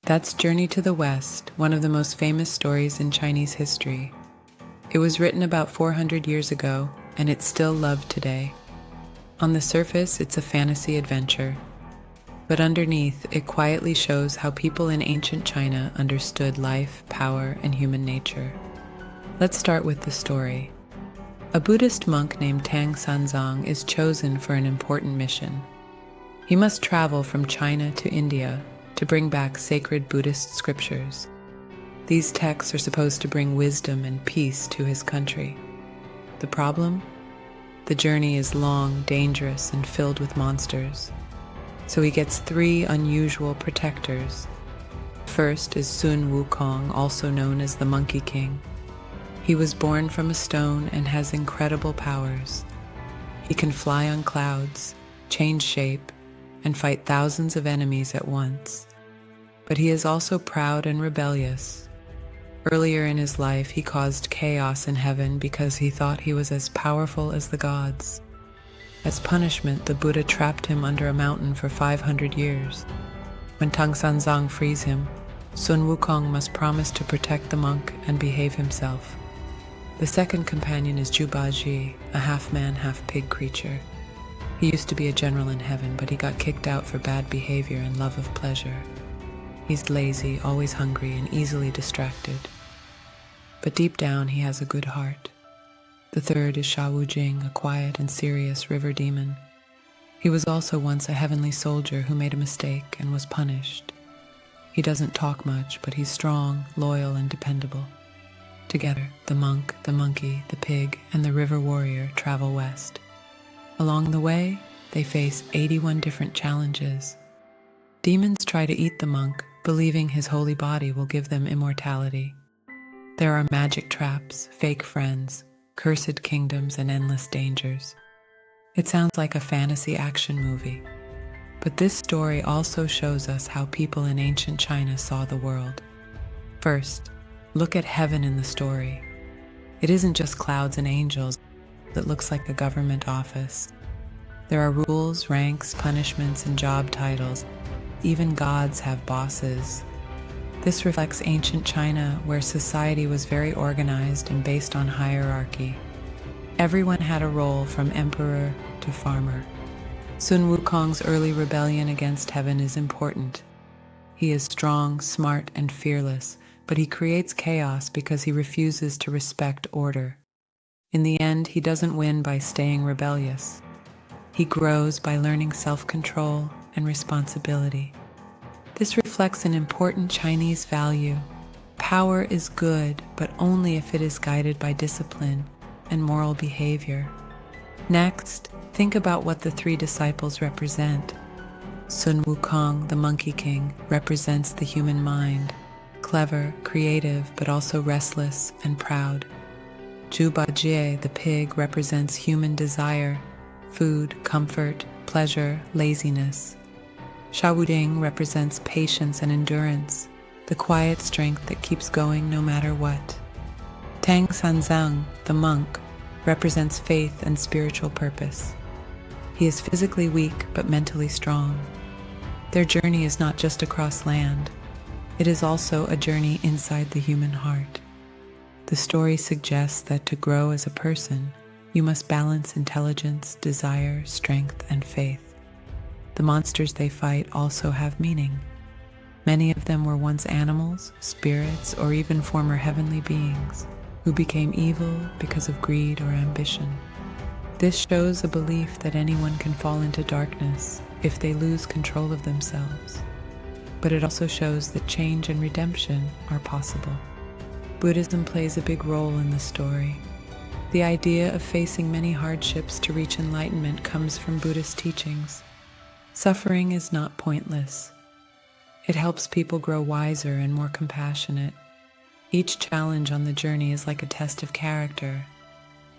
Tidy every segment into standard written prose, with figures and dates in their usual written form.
That's Journey to the West, one of the most famous stories in Chinese history. It was written about 400 years ago, and it's still loved today. On the surface, it's a fantasy adventure, but underneath, it quietly shows how people in ancient China understood life, power, and human nature. Let's start with the story. A Buddhist monk named Tang Sanzang is chosen for an important mission. He must travel from China to India to bring back sacred Buddhist scriptures. These texts are supposed to bring wisdom and peace to his country. The problem? The journey is long, dangerous, and filled with monsters. So he gets 3 unusual protectors. First is Sun Wukong, also known as the Monkey King. He was born from a stone and has incredible powers. He can fly on clouds, change shape, and fight thousands of enemies at once. But he is also proud and rebellious. Earlier in his life, he caused chaos in heaven because he thought he was as powerful as the gods. As punishment, the Buddha trapped him under a mountain for 500 years. When Tang Sanzang frees him, Sun Wukong must promise to protect the monk and behave himself. The second companion is Zhubaji, a half-man, half-pig creature. He used to be a general in heaven, but he got kicked out for bad behavior and love of pleasure. He's lazy, always hungry, and easily distracted. But deep down, he has a good heart. The third is Sha Wujing, a quiet and serious river demon. He was also once a heavenly soldier who made a mistake and was punished. He doesn't talk much, but he's strong, loyal, and dependable. Together, the monk, the monkey, the pig, and the river warrior travel west. Along the way, they face 81 different challenges. Demons try to eat the monk, believing his holy body will give them immortality. There are magic traps, fake friends, cursed kingdoms, and endless dangers. It sounds like a fantasy action movie, but this story also shows us how people in ancient China saw the world. First, look at heaven in the story. It isn't just clouds and angels. It looks like a government office. There are rules, ranks, punishments, and job titles. Even gods have bosses. This reflects ancient China, where society was very organized and based on hierarchy. Everyone had a role, from emperor to farmer. Sun Wukong's early rebellion against heaven is important. He is strong, smart, and fearless, but he creates chaos because he refuses to respect order. In the end, he doesn't win by staying rebellious. He grows by learning self-control and responsibility. This reflects an important Chinese value. Power is good, but only if it is guided by discipline and moral behavior. Next, think about what the 3 disciples represent. Sun Wukong, the Monkey King, represents the human mind, clever, creative, but also restless and proud. Zhubaji, the pig, represents human desire, food, comfort, pleasure, laziness. Sha Wuding represents patience and endurance, the quiet strength that keeps going no matter what. Tang Sanzang, the monk, represents faith and spiritual purpose. He is physically weak but mentally strong. Their journey is not just across land. It is also a journey inside the human heart. The story suggests that to grow as a person, you must balance intelligence, desire, strength, and faith. The monsters they fight also have meaning. Many of them were once animals, spirits, or even former heavenly beings who became evil because of greed or ambition. This shows a belief that anyone can fall into darkness if they lose control of themselves. But it also shows that change and redemption are possible. Buddhism plays a big role in the story. The idea of facing many hardships to reach enlightenment comes from Buddhist teachings. Suffering is not pointless. It helps people grow wiser and more compassionate. Each challenge on the journey is like a test of character.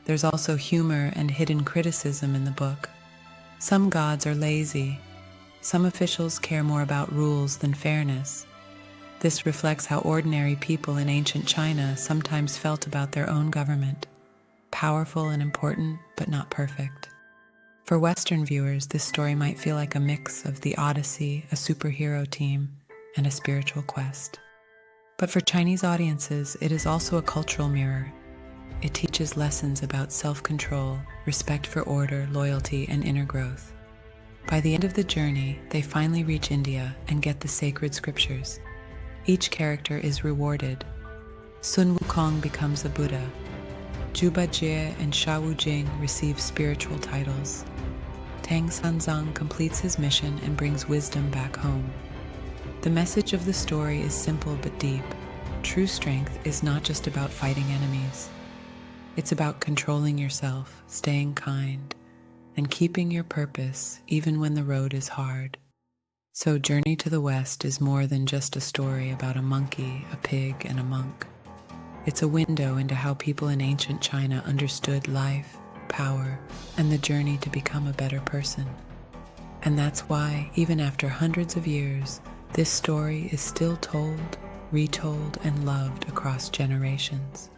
There's also humor and hidden criticism in the book. Some gods are lazy. Some officials care more about rules than fairness. This reflects how ordinary people in ancient China sometimes felt about their own government. Powerful and important, but not perfect. For Western viewers, this story might feel like a mix of The Odyssey, a superhero team, and a spiritual quest. But for Chinese audiences, it is also a cultural mirror. It teaches lessons about self-control, respect for order, loyalty, and inner growth. By the end of the journey, they finally reach India and get the sacred scriptures. Each character is rewarded. Sun Wukong becomes a Buddha. Juba Jie and Sha Wujing receive spiritual titles. Tang Sanzang completes his mission and brings wisdom back home. The message of the story is simple but deep. True strength is not just about fighting enemies. It's about controlling yourself, staying kind, and keeping your purpose even when the road is hard. So Journey to the West is more than just a story about a monkey, a pig, and a monk. It's a window into how people in ancient China understood life, power, and the journey to become a better person. And that's why, even after hundreds of years, this story is still told, retold, and loved across generations.